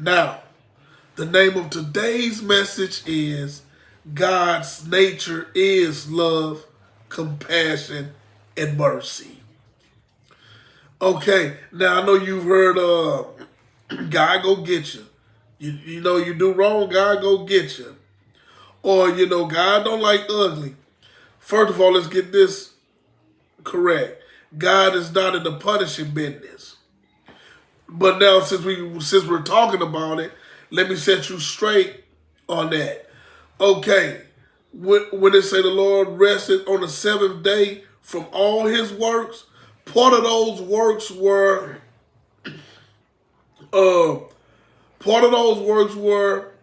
Now, the name of today's message is God's nature is love, compassion, and mercy. Okay, now I know you've heard God go get you. You know you do wrong, God go get you. Or God don't like ugly. First of all, let's get this correct. God is not in the punishing business. But now since we're talking about it, let me set you straight on that. Okay, when they say the Lord rested on the seventh day from all his works, part of those works were uh part of those works were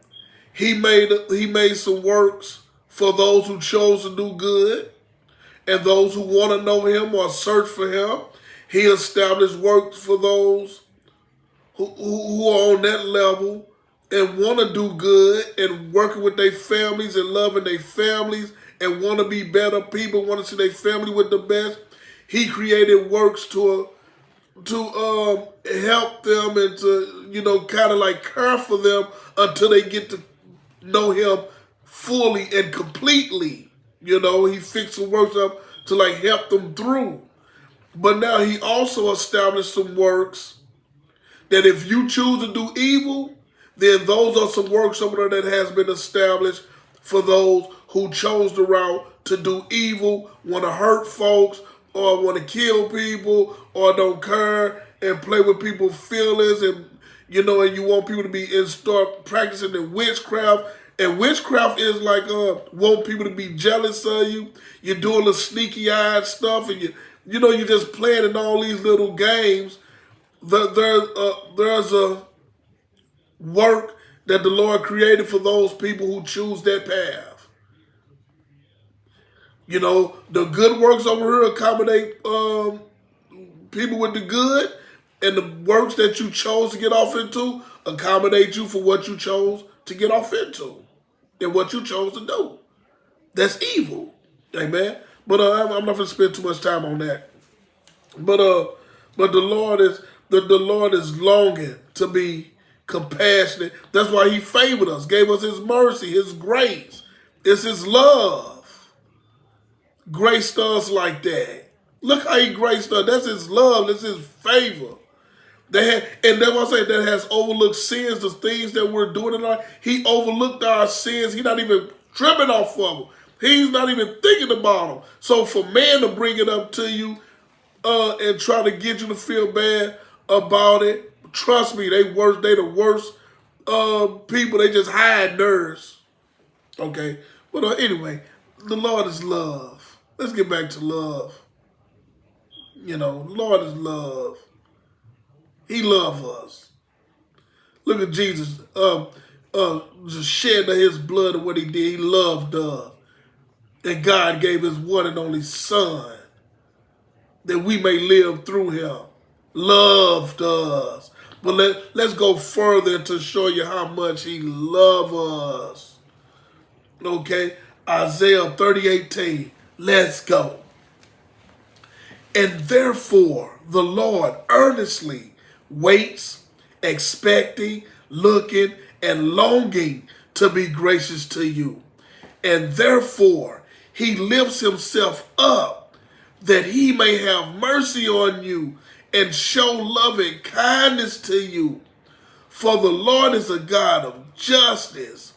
he made some works for those who chose to do good and those who want to know him or search for him. He established works for those who are on that level and want to do good and working with their families and loving their families and want to be better people, want to see their family with the best. He created works to help them and to kind of like care for them until they get to know him fully and completely. He fixed some works up to like help them through. But now he also established some works that if you choose to do evil, then those are some works over there that has been established for those who chose the route to do evil, want to hurt folks, or want to kill people, or don't care and play with people's feelings, and and you want people to be and start practicing the witchcraft. And witchcraft is like want people to be jealous of you. You're doing the sneaky eyed stuff, and you're just playing in all these little games. There's a work that the Lord created for those people who choose that path. The good works over here accommodate people with the good, and the works that you chose to get off into accommodate you for what you chose to get off into and what you chose to do. That's evil, amen. But I'm not going to spend too much time on that. But the Lord is longing to be compassionate. That's why he favored us, gave us his mercy, his grace. It's his love. Graced us like that. Look how he graced us. That's his love. That's his favor. And that's why I say that has overlooked sins, the things that we're doing in life. He overlooked our sins. He's not even tripping off of them. He's not even thinking about them. So for man to bring it up to you and try to get you to feel bad about it, trust me, they the worst people. They just hide nerves. Okay? But anyway, the Lord is love. Let's get back to love. Lord is love. He loves us. Look at Jesus. Just shedding his blood and what he did. He loved us. And God gave his one and only Son that we may live through him. Loved us. But let's go further to show you how much he loves us. Okay? Isaiah 30:18. Let's go. And therefore the Lord earnestly waits, expecting, looking, and longing to be gracious to you. And therefore he lifts himself up that he may have mercy on you and show loving kindness to you. For the Lord is a God of justice.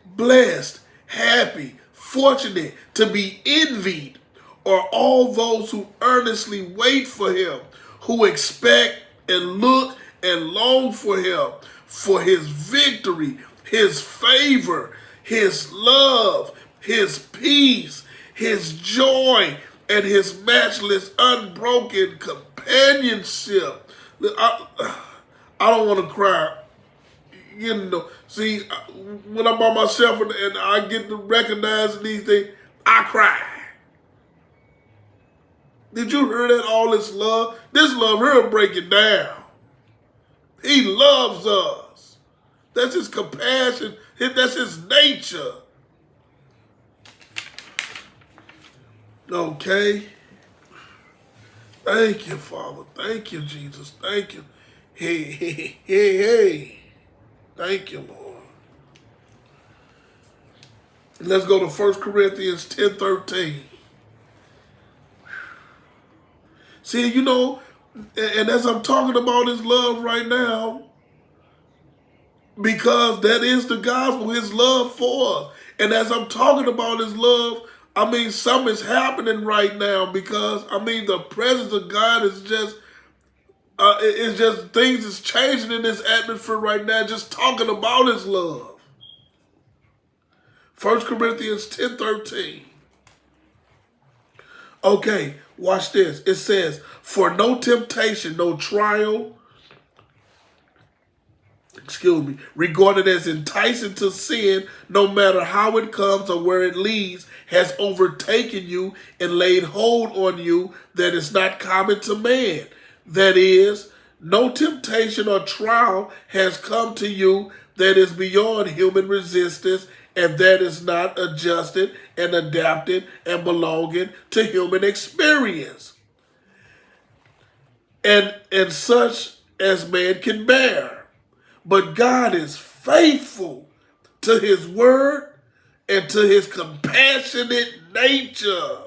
Blessed, happy, fortunate to be envied are all those who earnestly wait for him, who expect and look and long for him, for his victory, his favor, his love, his peace, his joy, and his matchless, unbroken companionship. I don't want to cry. See, when I'm by myself and I get to recognize these things, I cry. Did you hear that? All this love? This love here will break it down. He loves us. That's his compassion. That's his nature. Okay? Thank you, Father. Thank you, Jesus. Thank you. Hey. Thank you, Lord. Let's go to 1 Corinthians 10:13. See, you know, and as I'm talking about his love right now, because that is the gospel, his love for us. And as I'm talking about his love, I mean, something's happening right now because, I mean, the presence of God is just, it's just things is changing in this atmosphere right now, just talking about his love. 1 Corinthians 10:13. Okay, watch this. It says, for no temptation, no trial, regarded as enticing to sin, no matter how it comes or where it leads, has overtaken you and laid hold on you that is not common to man. That is, no temptation or trial has come to you that is beyond human resistance and that is not adjusted and adapted and belonging to human experience. And such as man can bear. But God is faithful to his word and to his compassionate nature.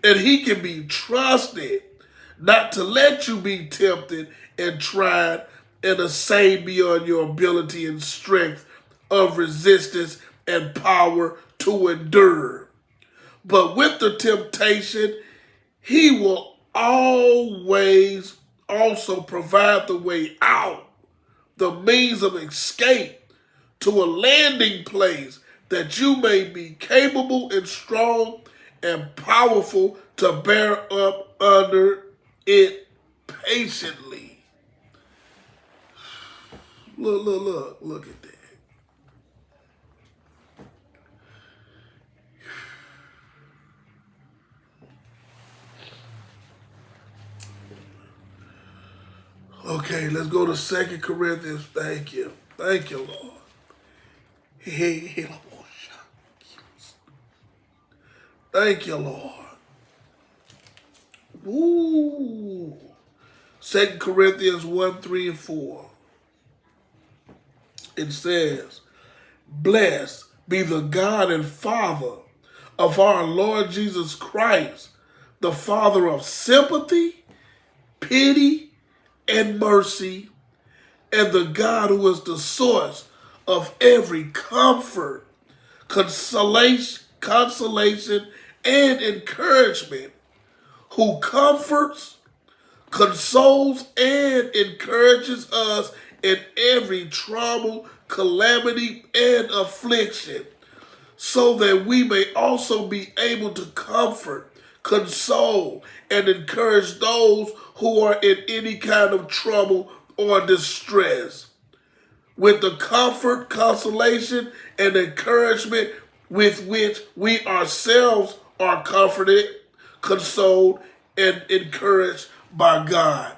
And he can be trusted not to let you be tempted and tried and assailed beyond your ability and strength of resistance and power to endure. But with the temptation, he will always also provide the way out, the means of escape to a landing place that you may be capable and strong and powerful to bear up under it patiently. Look at that. Okay, let's go to 2 Corinthians. Thank you, Lord. Thank you, Lord. Ooh. 2 Corinthians 1, 3, and 4. It says, blessed be the God and Father of our Lord Jesus Christ, the Father of sympathy, pity, and mercy, and the God who is the source of every comfort, consolation, and encouragement, who comforts, consoles, and encourages us in every trouble, calamity, and affliction, so that we may also be able to comfort, console, and encourage those who are in any kind of trouble or distress, with the comfort, consolation, and encouragement with which we ourselves are comforted, consoled, and encouraged by God.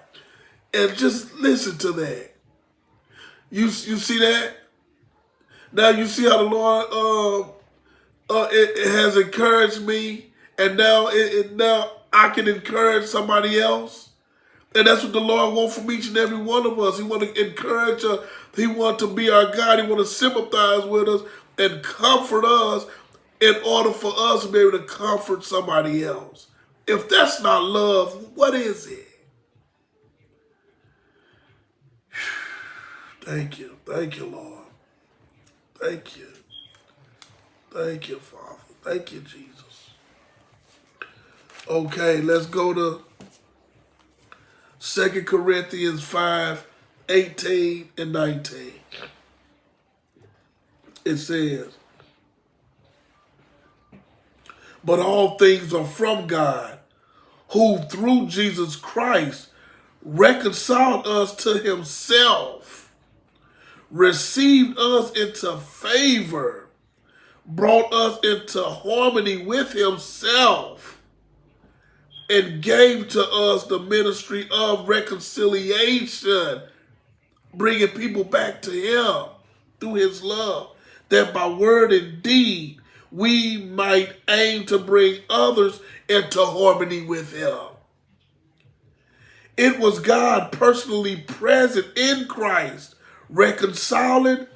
And just listen to that. You see that? Now you see how the Lord it has encouraged me, and now now I can encourage somebody else. And that's what the Lord wants from each and every one of us. He wants to encourage us. He wants to be our God. He wants to sympathize with us and comfort us in order for us to be able to comfort somebody else. If that's not love, what is it? Thank you. Thank you, Lord. Thank you. Thank you, Father. Thank you, Jesus. Okay, let's go to 2 Corinthians 5, 18 and 19. It says, but all things are from God, who through Jesus Christ reconciled us to himself, received us into favor, brought us into harmony with himself, and gave to us the ministry of reconciliation, bringing people back to him through his love, that by word and deed we might aim to bring others into harmony with him. It was God personally present in Christ, reconciling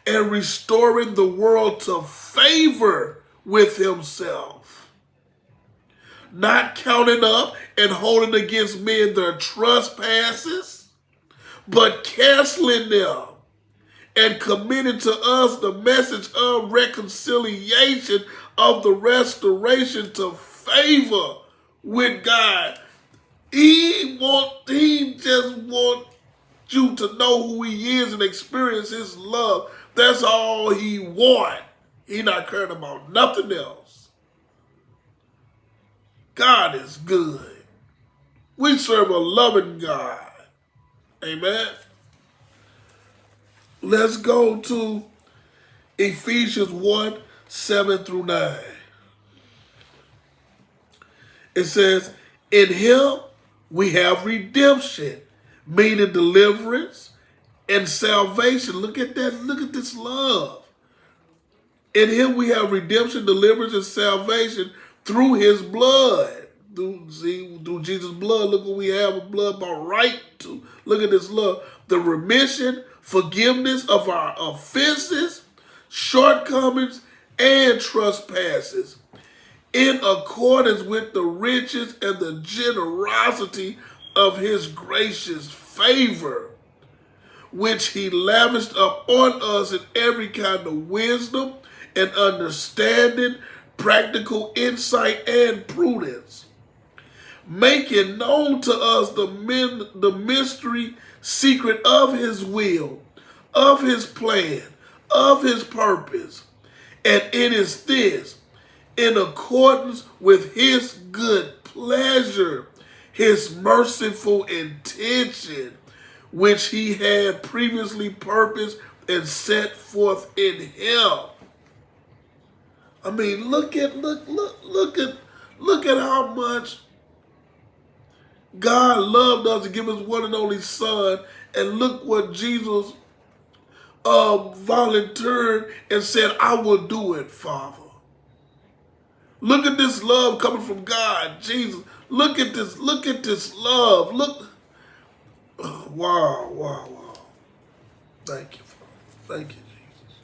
and restoring the world to favor with himself, not counting up and holding against men their trespasses, but canceling them and committing to us the message of reconciliation, of the restoration to favor with God. He just wants you to know who he is and experience his love. That's all he wants. He not caring about nothing else. God is good. We serve a loving God. Amen. Let's go to Ephesians 1, 7 through 9. It says, in him we have redemption, meaning deliverance and salvation. Look at that. Look at this love. In him we have redemption, deliverance, and salvation through his blood. Through Jesus' blood, look what we have a blood by right to. Look at this love. The remission, forgiveness of our offenses, shortcomings, and trespasses, in accordance with the riches and the generosity of his gracious favor, which he lavished upon us in every kind of wisdom and understanding, practical insight, and prudence, making known to us the mystery secret of his will, of his plan, of his purpose. And it is this, in accordance with his good pleasure, his merciful intention, which he had previously purposed and set forth in him. I mean, look at how much God loved us to give his one and only son, and look what Jesus volunteered and said, I will do it, Father. Look at this love coming from God, Jesus. Look at this love. Look. Oh, wow. Thank you, Father. Thank you, Jesus.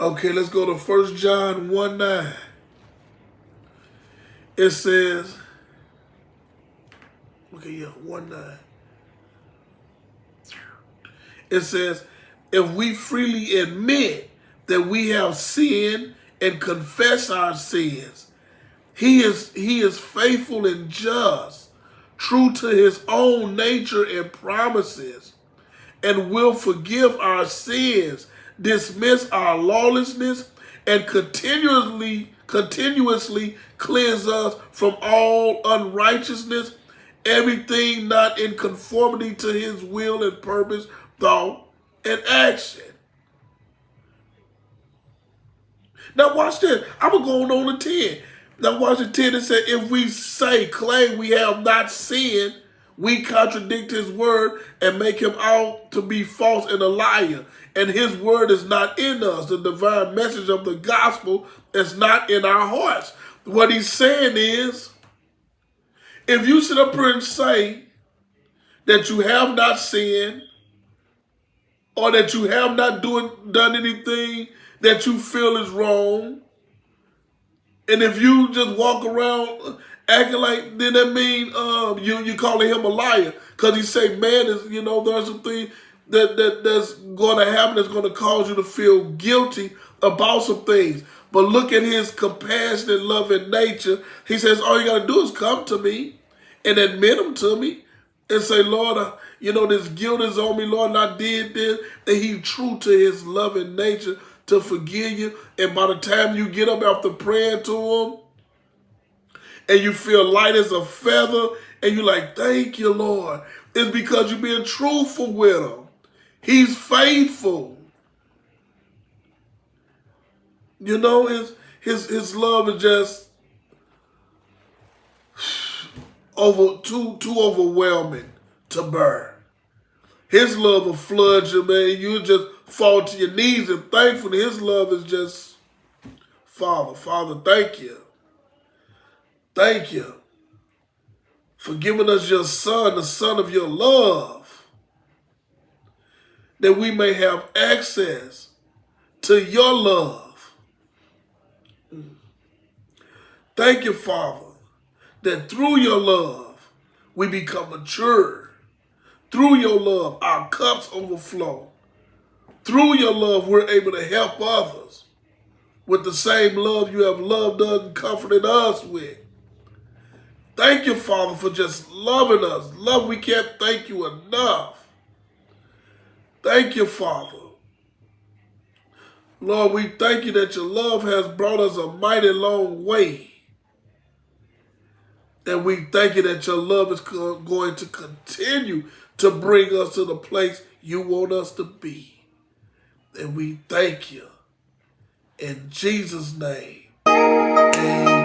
Okay, let's go to 1 John 1:9. It says, 1:9. It says, if we freely admit that we have sinned and confess our sins, he is faithful and just, true to his own nature and promises, and will forgive our sins, dismiss our lawlessness, and continuously cleanse us from all unrighteousness, everything not in conformity to his will and purpose, thought, and action. Now watch this. I'm going on to 10. Now watch the 10. It said, if we claim we have not sinned, we contradict his word and make him out to be false and a liar. And his word is not in us. The divine message of the gospel is not in our hearts. What he's saying is, if you sit up here and say that you have not sinned, or that you have not done anything that you feel is wrong, and if you just walk around acting like, then that means you calling him a liar, because he say, man, is there's some things that's going to happen that's going to cause you to feel guilty about some things. But look at his compassionate, loving nature. He says, all you got to do is come to me and admit them to me and say, Lord, this guilt is on me, Lord, and I did this. And he's true to his loving nature to forgive you. And by the time you get up after praying to him, and you feel light as a feather, and you're like, thank you, Lord, it's because you're being truthful with him. He's faithful. His love is just too overwhelming to bear. His love will flood you, man. You just fall to your knees and thankful. His love is just, Father, thank you. Thank you for giving us your Son, the Son of your love, that we may have access to your love. Thank you, Father, that through your love, we become mature. Through your love, our cups overflow. Through your love, we're able to help others with the same love you have loved us and comforted us with. Thank you, Father, for just loving us. Love, we can't thank you enough. Thank you, Father. Lord, we thank you that your love has brought us a mighty long way. And we thank you that your love is going to continue to bring us to the place you want us to be. And we thank you. In Jesus' name, amen.